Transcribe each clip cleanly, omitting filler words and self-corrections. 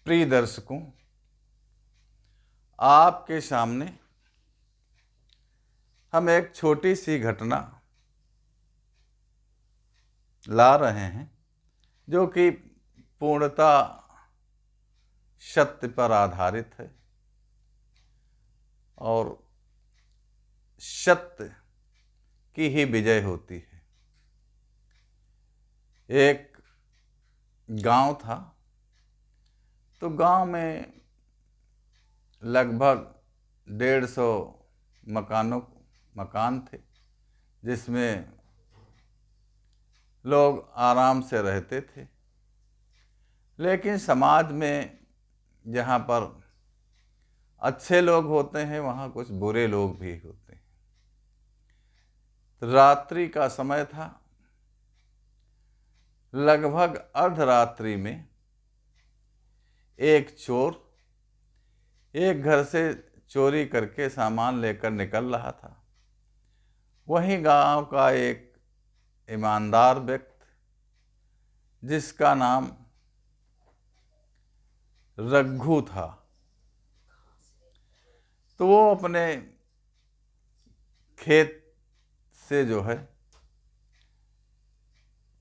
प्रिय दर्शकों, आपके सामने हम एक छोटी सी घटना ला रहे हैं जो कि पूर्णतः सत्य पर आधारित है और सत्य की ही विजय होती है। एक गांव था, तो गांव में लगभग 150 मकान थे जिसमें लोग आराम से रहते थे। लेकिन समाज में जहाँ पर अच्छे लोग होते हैं वहाँ कुछ बुरे लोग भी होते हैं। तो रात्रि का समय था। लगभग अर्धरात्रि में एक चोर एक घर से चोरी करके सामान लेकर निकल रहा था। वहीं गांव का एक ईमानदार व्यक्ति जिसका नाम रघु था, तो वो अपने खेत से जो है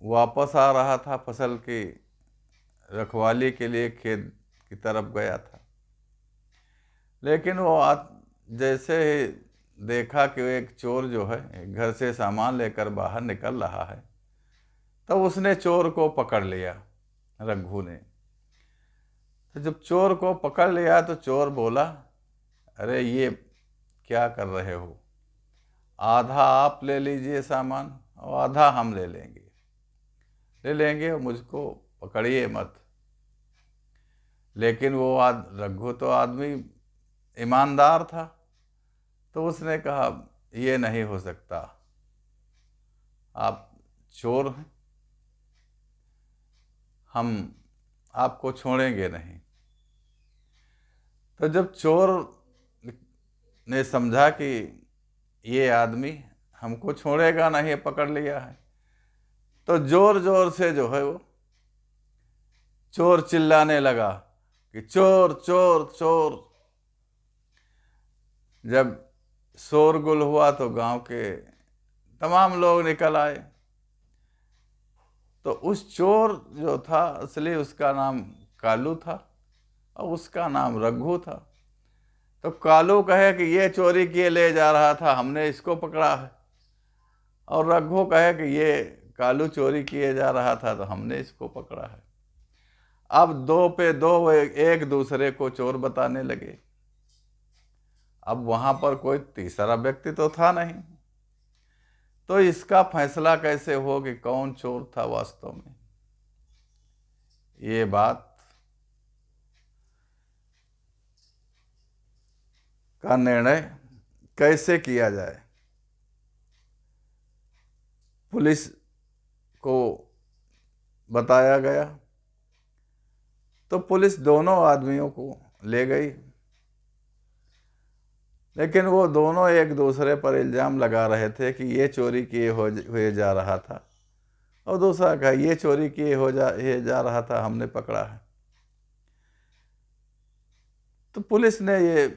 वापस आ रहा था, फसल की रखवाली के लिए खेत की तरफ गया था। लेकिन वो जैसे ही देखा कि वो एक चोर जो है घर से सामान लेकर बाहर निकल रहा है, तब उसने चोर को पकड़ लिया, रघु ने। तो जब चोर को पकड़ लिया तो चोर बोला, अरे ये क्या कर रहे हो? आधा आप ले लीजिए सामान और आधा हम ले लेंगे और मुझको पकड़िए मत। लेकिन वो रघु तो आदमी ईमानदार था, तो उसने कहा ये नहीं हो सकता, आप चोर हैं, हम आपको छोड़ेंगे नहीं। तो जब चोर ने समझा कि ये आदमी हमको छोड़ेगा नहीं, पकड़ लिया है, तो जोर जोर से जो है वो चोर चिल्लाने लगा कि चोर चोर चोर। जब शोरगुल हुआ तो गांव के तमाम लोग निकल आए। तो उस चोर जो था असली, उसका नाम कालू था और उसका नाम रघु था। तो कालू कहे कि ये चोरी किए ले जा रहा था, हमने इसको पकड़ा है। और रघु कहे कि ये कालू चोरी किए जा रहा था तो हमने इसको पकड़ा है। अब दो पे दो एक दूसरे को चोर बताने लगे। अब वहां पर कोई तीसरा व्यक्ति तो था नहीं, तो इसका फैसला कैसे हो कि कौन चोर था वास्तव में? ये बात का निर्णय कैसे किया जाए? पुलिस को बताया गया, तो पुलिस दोनों आदमियों को ले गई। लेकिन वो दोनों एक दूसरे पर इल्ज़ाम लगा रहे थे कि ये चोरी किए हुए जा रहा था, और दूसरा कहा ये चोरी किए जा रहा था, हमने पकड़ा है। तो पुलिस ने ये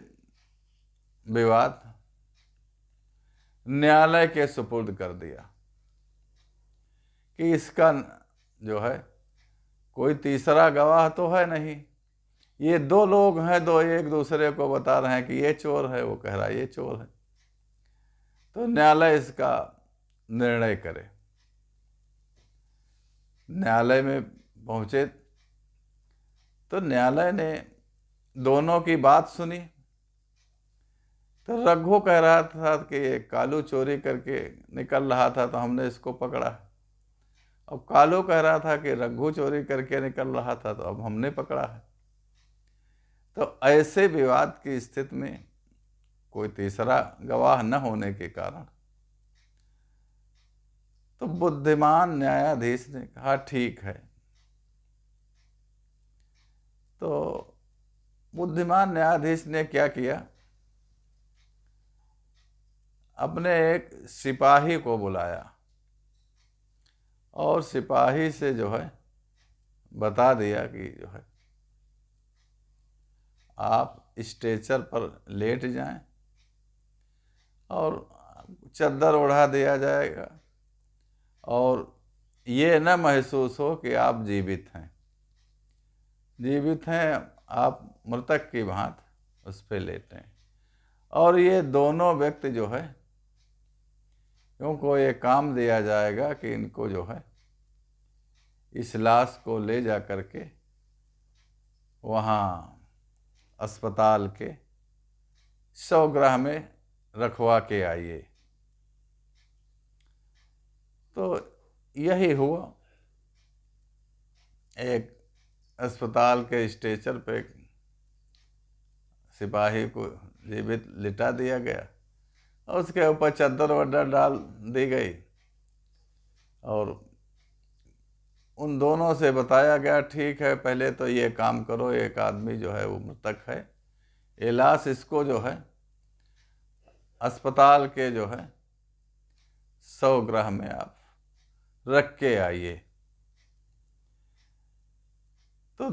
विवाद न्यायालय के सुपुर्द कर दिया कि इसका जो है कोई तीसरा गवाह तो है नहीं, ये दो लोग हैं, दो एक दूसरे को बता रहे हैं कि ये चोर है, वो कह रहा है ये चोर है। तो न्यायालय इसका निर्णय करे। न्यायालय में पहुंचे तो न्यायालय ने दोनों की बात सुनी। तो रघु कह रहा था कि ये कालू चोरी करके निकल रहा था तो हमने इसको पकड़ा, और कालू कह रहा था कि रघु चोरी करके निकल रहा था तो अब हमने पकड़ा है। तो ऐसे विवाद की स्थिति में कोई तीसरा गवाह न होने के कारण तो बुद्धिमान न्यायाधीश ने कहा ठीक है। तो बुद्धिमान न्यायाधीश ने क्या किया, अपने एक सिपाही को बुलाया और सिपाही से जो है बता दिया कि जो है आप स्ट्रेचर पर लेट जाएं और चद्दर ओढ़ा दिया जाएगा और ये न महसूस हो कि आप जीवित हैं। जीवित हैं, आप मृतक की भांति उस पर लेटें। और ये दोनों व्यक्ति जो है, इनको ये काम दिया जाएगा कि इनको जो है इस लाश को ले जा करके वहाँ अस्पताल के शवगृह में रखवा के आइए। तो यही हुआ। एक अस्पताल के स्ट्रेचर पे सिपाही को जीवित लिटा दिया गया और उसके ऊपर चद्दर वद्दर डाल दी गई और उन दोनों से बताया गया, ठीक है पहले तो ये काम करो, एक आदमी जो है वो मृतक है, ये लाश इसको जो है अस्पताल के जो है शवगृह में आप रख के आइए। तो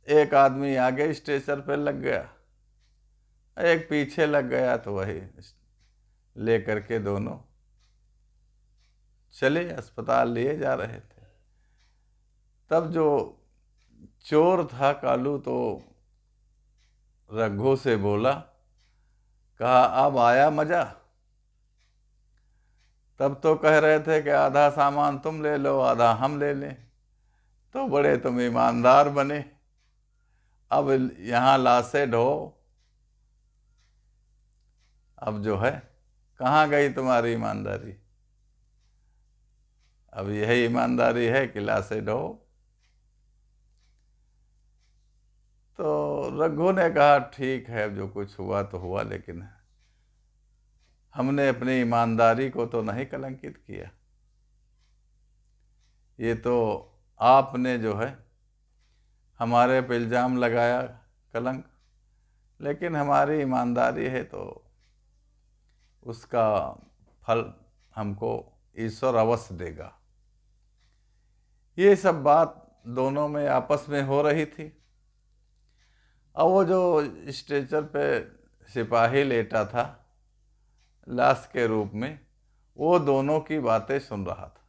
एक आदमी आगे स्ट्रेचर पे लग गया, एक पीछे लग गया, तो वही ले करके दोनों चले अस्पताल लिए जा रहे थे। तब जो चोर था कालू तो रघु से बोला, कहा अब आया मजा। तब तो कह रहे थे कि आधा सामान तुम ले लो आधा हम ले लें, तो बड़े तुम ईमानदार बने, अब यहाँ लाशें ढो। अब जो है कहाँ गई तुम्हारी ईमानदारी? अब यही ईमानदारी है कि लाशें ढो। तो रघु ने कहा ठीक है, अब जो कुछ हुआ तो हुआ, लेकिन हमने अपनी ईमानदारी को तो नहीं कलंकित किया। ये तो आपने जो है हमारे पे इल्ज़ाम लगाया कलंक, लेकिन हमारी ईमानदारी है तो उसका फल हमको ईश्वर अवश्य देगा। ये सब बात दोनों में आपस में हो रही थी। अब वो जो स्ट्रेचर पे सिपाही लेटा था लाश के रूप में, वो दोनों की बातें सुन रहा था।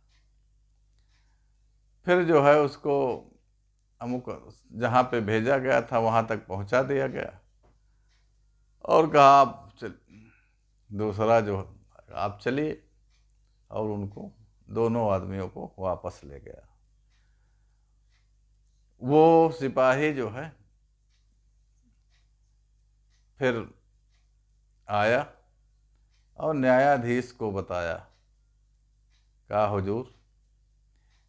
फिर जो है उसको अमुक जहाँ पे भेजा गया था वहाँ तक पहुँचा दिया गया और कहा आप दूसरा जो आप चलिए, और उनको दोनों आदमियों को वापस ले गया। वो सिपाही जो है फिर आया और न्यायाधीश को बताया, कहा हुजूर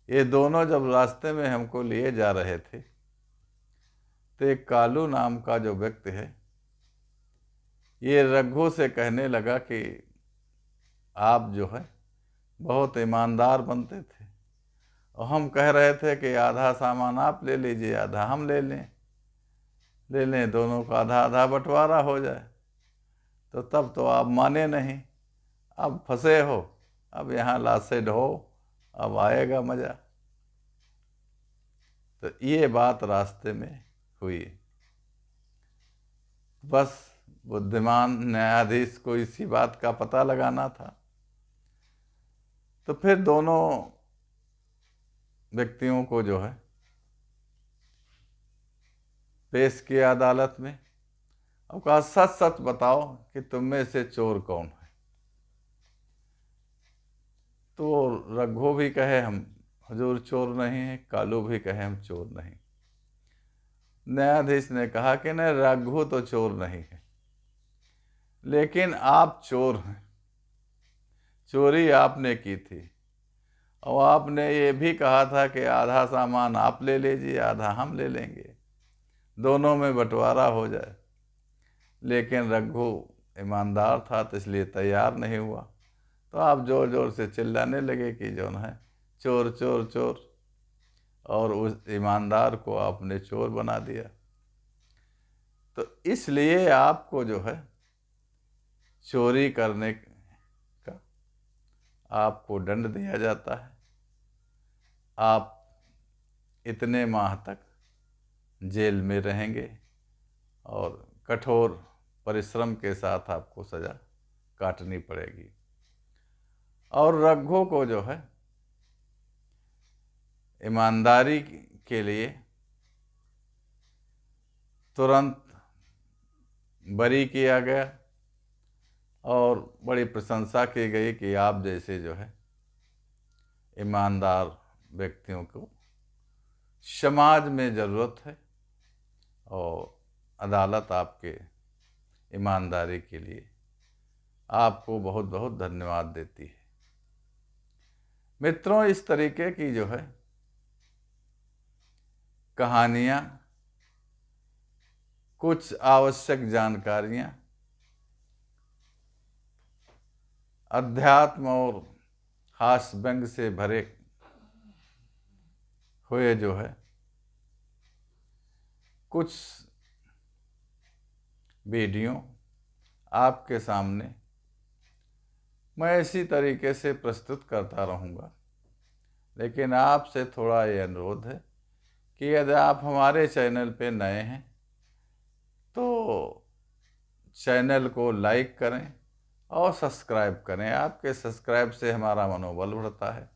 ये दोनों जब रास्ते में हमको लिए जा रहे थे तो एक कालू नाम का जो व्यक्ति है ये रघु से कहने लगा कि आप जो है बहुत ईमानदार बनते थे और हम कह रहे थे कि आधा सामान आप ले लीजिए आधा हम ले लें, दोनों का आधा आधा बंटवारा हो जाए। तो तब तो आप माने नहीं, अब फंसे हो, अब यहाँ लाशें ढो, अब आएगा मज़ा। तो ये बात रास्ते में हुई। बस बुद्धिमान न्यायाधीश को इसी बात का पता लगाना था। तो फिर दोनों व्यक्तियों को जो है पेश किया अदालत में। अब कहा सच सच बताओ कि तुम में से चोर कौन है। तो रघु भी कहे हम हुजूर चोर नहीं है, कालू भी कहे हम चोर नहीं। न्यायाधीश ने कहा कि नहीं, रघु तो चोर नहीं है, लेकिन आप चोर हैं, चोरी आपने की थी और आपने ये भी कहा था कि आधा सामान आप ले लीजिए आधा हम ले लेंगे, दोनों में बंटवारा हो जाए। लेकिन रघु ईमानदार था तो इसलिए तैयार नहीं हुआ। तो आप जोर जोर से चिल्लाने लगे कि जो है चोर चोर चोर, और उस ईमानदार को आपने चोर बना दिया। तो इसलिए आपको जो है चोरी करने का आपको दंड दिया जाता है। आप इतने माह तक जेल में रहेंगे और कठोर परिश्रम के साथ आपको सज़ा काटनी पड़ेगी। और रघु को जो है ईमानदारी के लिए तुरंत बरी किया गया और बड़ी प्रशंसा की गई कि आप जैसे जो है ईमानदार व्यक्तियों को समाज में ज़रूरत है और अदालत आपके ईमानदारी के लिए आपको बहुत बहुत धन्यवाद देती है। मित्रों, इस तरीके की जो है कहानियाँ, कुछ आवश्यक जानकारियाँ, अध्यात्म और हास्य व्यंग से भरे हुए जो है कुछ वीडियो आपके सामने मैं इसी तरीके से प्रस्तुत करता रहूँगा। लेकिन आपसे थोड़ा ये अनुरोध है कि यदि आप हमारे चैनल पे नए हैं तो चैनल को लाइक करें और सब्सक्राइब करें। आपके सब्सक्राइब से हमारा मनोबल बढ़ता है।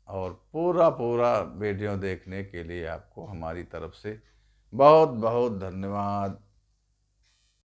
और पूरा वीडियो देखने के लिए आपको हमारी तरफ से बहुत बहुत धन्यवाद।